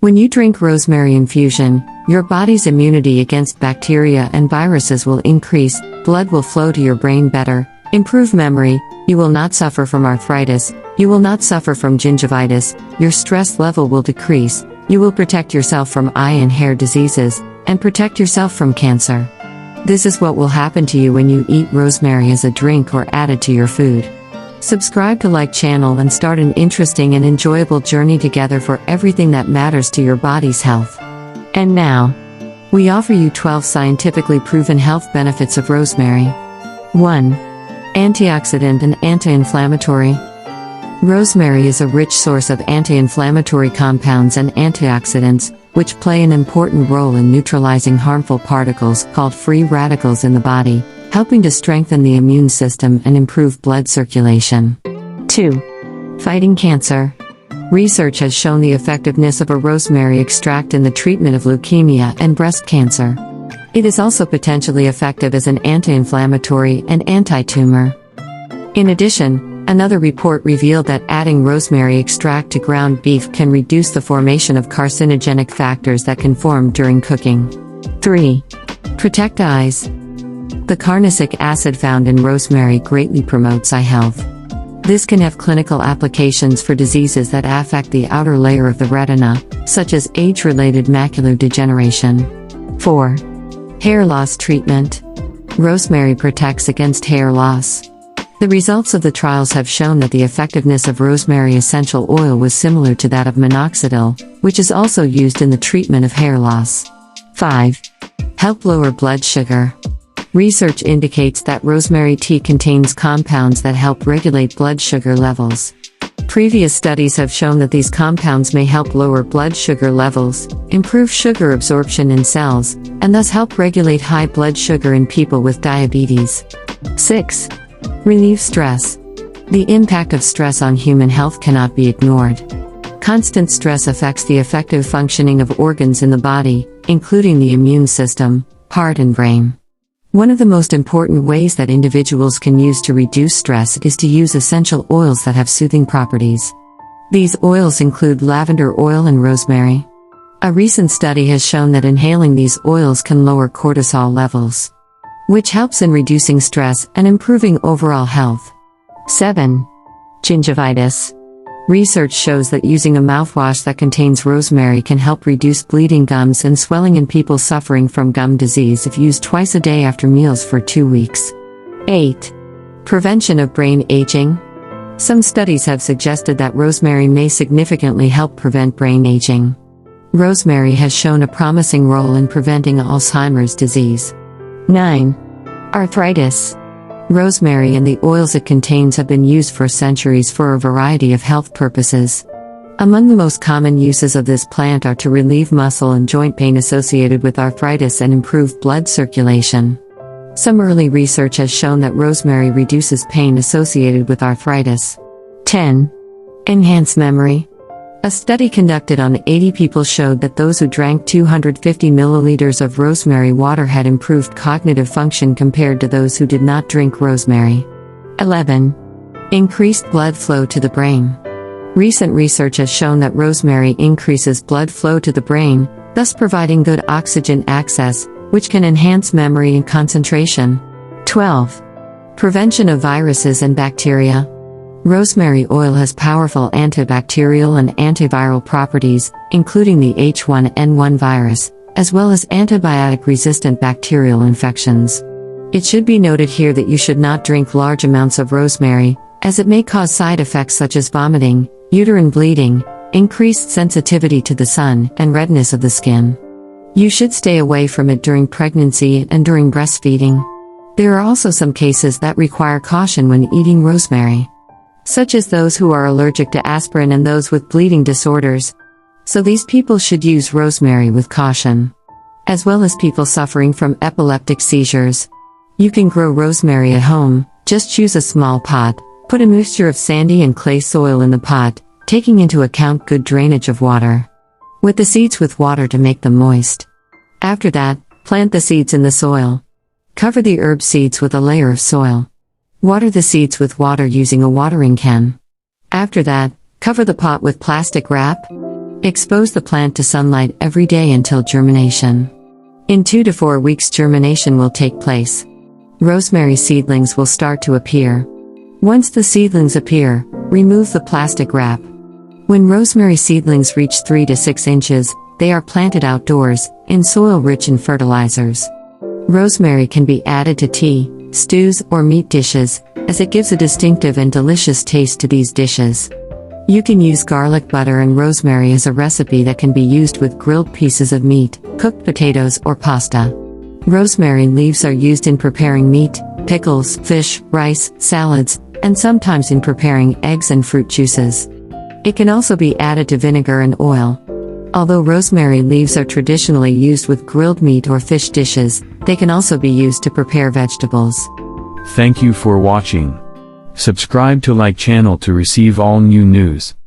When you drink rosemary infusion, your body's immunity against bacteria and viruses will increase, blood will flow to your brain better, improve memory, you will not suffer from arthritis, you will not suffer from gingivitis, your stress level will decrease, you will protect yourself from eye and hair diseases, and protect yourself from cancer. This is what will happen to you when you eat rosemary as a drink or added to your food. Subscribe to like channel and start an interesting and enjoyable journey together for everything that matters to your body's health. And now, we offer you 12 scientifically proven health benefits of rosemary. 1. Antioxidant and anti-inflammatory. Rosemary is a rich source of anti-inflammatory compounds and antioxidants, which play an important role in neutralizing harmful particles called free radicals in the body, helping to strengthen the immune system and improve blood circulation. 2. Fighting cancer. Research has shown the effectiveness of a rosemary extract in the treatment of leukemia and breast cancer. It is also potentially effective as an anti-inflammatory and anti-tumor. In addition, another report revealed that adding rosemary extract to ground beef can reduce the formation of carcinogenic factors that can form during cooking. 3. Protect eyes. The carnosic acid found in rosemary greatly promotes eye health. This can have clinical applications for diseases that affect the outer layer of the retina, such as age-related macular degeneration. 4. Hair loss treatment. Rosemary protects against hair loss. The results of the trials have shown that the effectiveness of rosemary essential oil was similar to that of minoxidil, which is also used in the treatment of hair loss. 5. Help lower blood sugar. Research indicates that rosemary tea contains compounds that help regulate blood sugar levels. Previous studies have shown that these compounds may help lower blood sugar levels, improve sugar absorption in cells, and thus help regulate high blood sugar in people with diabetes. 6. Relieve stress. The impact of stress on human health cannot be ignored. Constant stress affects the effective functioning of organs in the body, including the immune system, heart and brain. One of the most important ways that individuals can use to reduce stress is to use essential oils that have soothing properties. These oils include lavender oil and rosemary. A recent study has shown that inhaling these oils can lower cortisol levels, which helps in reducing stress and improving overall health. 7. Gingivitis. Research shows that using a mouthwash that contains rosemary can help reduce bleeding gums and swelling in people suffering from gum disease if used twice a day after meals for 2 weeks. 8. Prevention of brain aging. Some studies have suggested that rosemary may significantly help prevent brain aging. Rosemary has shown a promising role in preventing Alzheimer's disease. 9. Arthritis. Rosemary and the oils it contains have been used for centuries for a variety of health purposes. Among the most common uses of this plant are to relieve muscle and joint pain associated with arthritis and improve blood circulation. Some early research has shown that rosemary reduces pain associated with arthritis. 10. Enhance memory. A study conducted on 80 people showed that those who drank 250 milliliters of rosemary water had improved cognitive function compared to those who did not drink rosemary. 11. Increased blood flow to the brain. Recent research has shown that rosemary increases blood flow to the brain, thus providing good oxygen access, which can enhance memory and concentration. 12. Prevention of viruses and bacteria. Rosemary oil has powerful antibacterial and antiviral properties, including the H1N1 virus, as well as antibiotic-resistant bacterial infections. It should be noted here that you should not drink large amounts of rosemary, as it may cause side effects such as vomiting, uterine bleeding, increased sensitivity to the sun, and redness of the skin. You should stay away from it during pregnancy and during breastfeeding. There are also some cases that require caution when eating rosemary, such as those who are allergic to aspirin and those with bleeding disorders. So these people should use rosemary with caution, as well as people suffering from epileptic seizures. You can grow rosemary at home. Just choose a small pot, put a mixture of sandy and clay soil in the pot, taking into account good drainage of water. Wet the seeds with water to make them moist. After that, plant the seeds in the soil. Cover the herb seeds with a layer of soil. Water the seeds with water using a watering can. After that, cover the pot with plastic wrap. Expose the plant to sunlight every day until germination. In 2 to 4 weeks germination will take place. Rosemary seedlings will start to appear. Once the seedlings appear, remove the plastic wrap. When rosemary seedlings reach 3 to 6 inches, they are planted outdoors, in soil rich in fertilizers. Rosemary can be added to tea, stews, or meat dishes, as it gives a distinctive and delicious taste to these dishes. You can use garlic butter and rosemary as a recipe that can be used with grilled pieces of meat, cooked potatoes, or pasta. Rosemary leaves are used in preparing meat, pickles, fish, rice, salads, and sometimes in preparing eggs and fruit juices. It can also be added to vinegar and oil. Although rosemary leaves are traditionally used with grilled meat or fish dishes, they can also be used to prepare vegetables. Thank you for watching. Subscribe to like channel to receive all new news.